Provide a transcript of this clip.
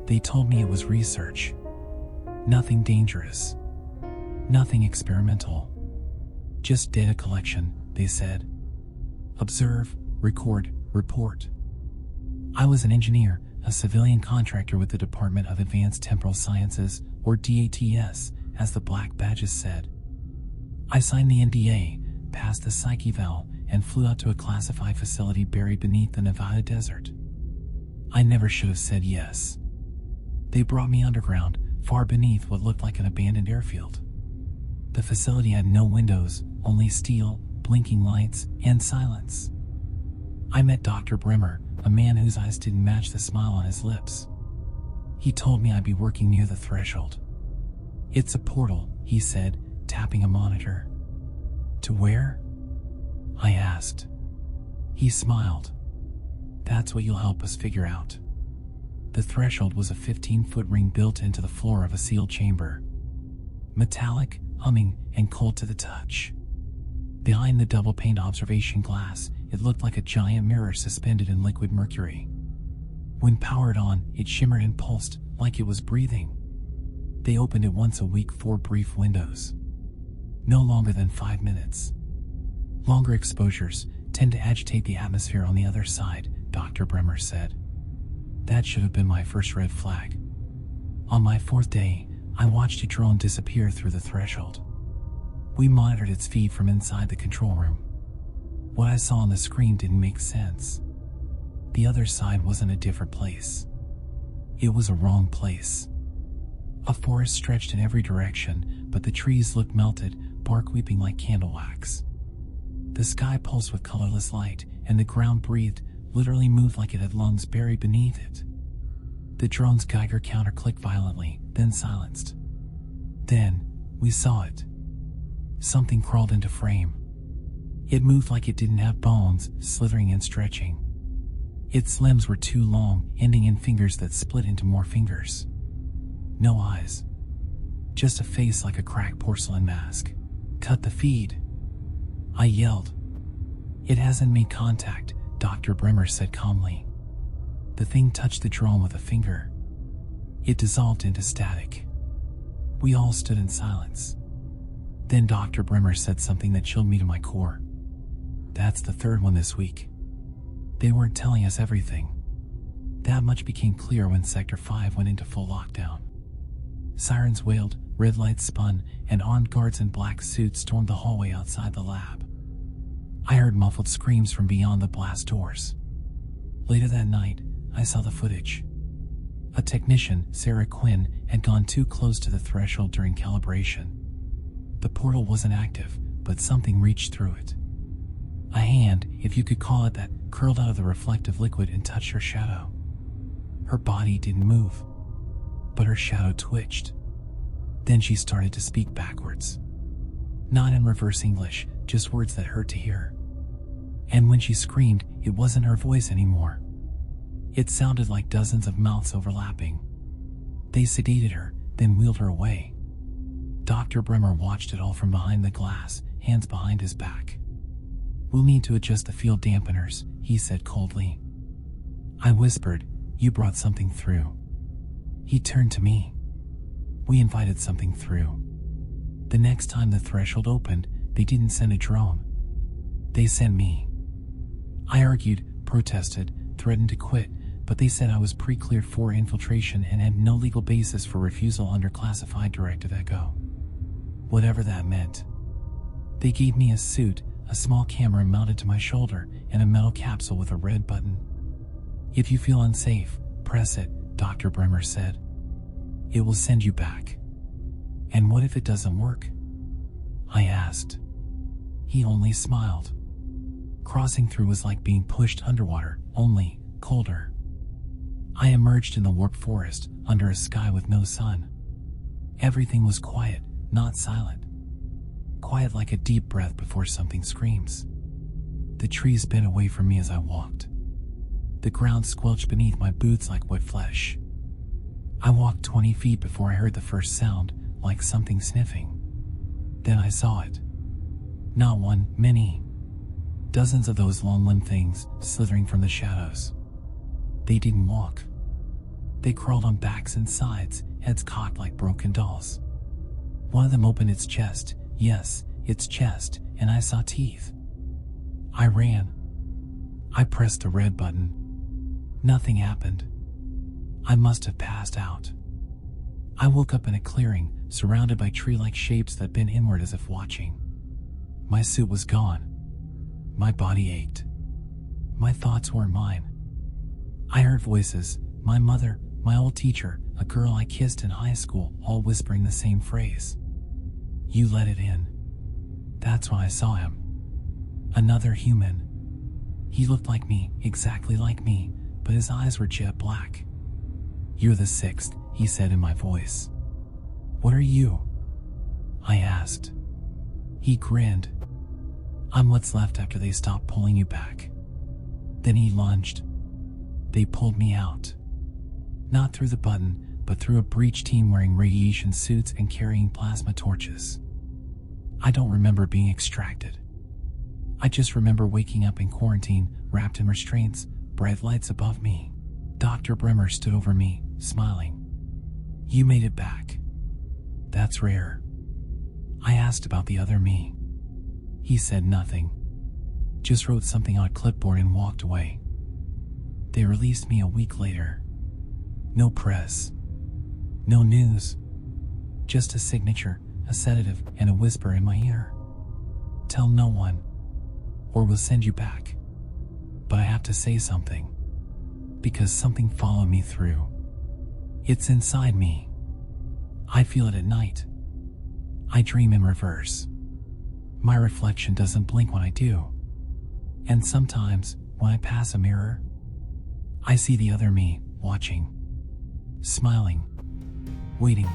They told me it was research. Nothing dangerous. Nothing experimental. Just data collection, they said. Observe, record, report. I was an engineer, a civilian contractor with the Department of Advanced Temporal Sciences, or DATS, as the black badges said. I signed the NDA, passed the psych eval, and flew out to a classified facility buried beneath the Nevada desert. I never should have said yes. They brought me underground, far beneath what looked like an abandoned airfield. The facility had no windows, only steel, blinking lights, and silence. I met Dr. Brimmer, a man whose eyes didn't match the smile on his lips. He told me I'd be working near the threshold. It's a portal, he said, tapping a monitor. To where? I asked. He smiled. That's what you'll help us figure out. The threshold was a 15-foot ring built into the floor of a sealed chamber. Metallic, humming, and cold to the touch. Behind the double-paned observation glass, it looked like a giant mirror suspended in liquid mercury. When powered on, it shimmered and pulsed, like it was breathing. They opened it once a week for brief windows. No longer than 5 minutes. Longer exposures tend to agitate the atmosphere on the other side, Dr. Bremer said. That should have been my first red flag. On my 4th day, I watched a drone disappear through the threshold. We monitored its feed from inside the control room. What I saw on the screen didn't make sense. The other side wasn't a different place. It was a wrong place. A forest stretched in every direction, but the trees looked melted, bark weeping like candle wax. The sky pulsed with colorless light, and the ground breathed, literally moved like it had lungs buried beneath it. The drone's Geiger counter clicked violently, then silenced. Then, we saw it. Something crawled into frame. It moved like it didn't have bones, slithering and stretching. Its limbs were too long, ending in fingers that split into more fingers. No eyes. Just a face like a cracked porcelain mask. Cut the feed. I yelled. It hasn't made contact, Dr. Bremer said calmly. The thing touched the drone with a finger. It dissolved into static. We all stood in silence. Then Dr. Bremer said something that chilled me to my core. That's the 3rd one this week. They weren't telling us everything. That much became clear when Sector 5 went into full lockdown. Sirens wailed, red lights spun, and armed guards in black suits stormed the hallway outside the lab. I heard muffled screams from beyond the blast doors. Later that night, I saw the footage. A technician, Sarah Quinn, had gone too close to the threshold during calibration. The portal wasn't active, but something reached through it. A hand, if you could call it that, curled out of the reflective liquid and touched her shadow. Her body didn't move, but her shadow twitched. Then she started to speak backwards. Not in reverse English, just words that hurt to hear. And when she screamed, it wasn't her voice anymore. It sounded like dozens of mouths overlapping. They sedated her, then wheeled her away. Dr. Bremer watched it all from behind the glass, hands behind his back. We'll need to adjust the field dampeners, he said coldly. I whispered, you brought something through. He turned to me. We invited something through. The next time the threshold opened, they didn't send a drone. They sent me. I argued, protested, threatened to quit, but they said I was pre-cleared for infiltration and had no legal basis for refusal under classified Directive Echo. Whatever that meant. They gave me a suit, a small camera mounted to my shoulder, and a metal capsule with a red button. If you feel unsafe, press it, Dr. Bremer said. It will send you back. And what if it doesn't work? I asked. He only smiled. Crossing through was like being pushed underwater, only colder. I emerged in the warped forest, under a sky with no sun. Everything was quiet, not silent. Quiet like a deep breath before something screams. The trees bent away from me as I walked. The ground squelched beneath my boots like wet flesh. I walked 20 feet before I heard the first sound, like something sniffing. Then I saw it. Not one, many. Dozens of those long-limbed things slithering from the shadows. They didn't walk. They crawled on backs and sides, heads cocked like broken dolls. One of them opened its chest, yes, its chest, and I saw teeth. I ran. I pressed the red button. Nothing happened. I must have passed out. I woke up in a clearing, surrounded by tree-like shapes that bent inward as if watching. My suit was gone. My body ached. My thoughts weren't mine. I heard voices, my mother, my old teacher, a girl I kissed in high school, all whispering the same phrase. You let it in. That's when I saw him. Another human. He looked like me, exactly like me, but his eyes were jet black. You're the sixth, he said in my voice. What are you? I asked. He grinned. I'm what's left after they stop pulling you back. Then he lunged. They pulled me out. Not through the button, but through a breach team wearing radiation suits and carrying plasma torches. I don't remember being extracted. I just remember waking up in quarantine, wrapped in restraints, bright lights above me. Dr. Bremer stood over me, smiling. You made it back. That's rare. I asked about the other me. He said nothing. Just wrote something on a clipboard and walked away. They released me a week later. No press. No news. Just a signature, a sedative, and a whisper in my ear. Tell no one, or we'll send you back. But I have to say something. Because something followed me through. It's inside me. I feel it at night. I dream in reverse. My reflection doesn't blink when I do. And sometimes, when I pass a mirror, I see the other me, watching, smiling, waiting.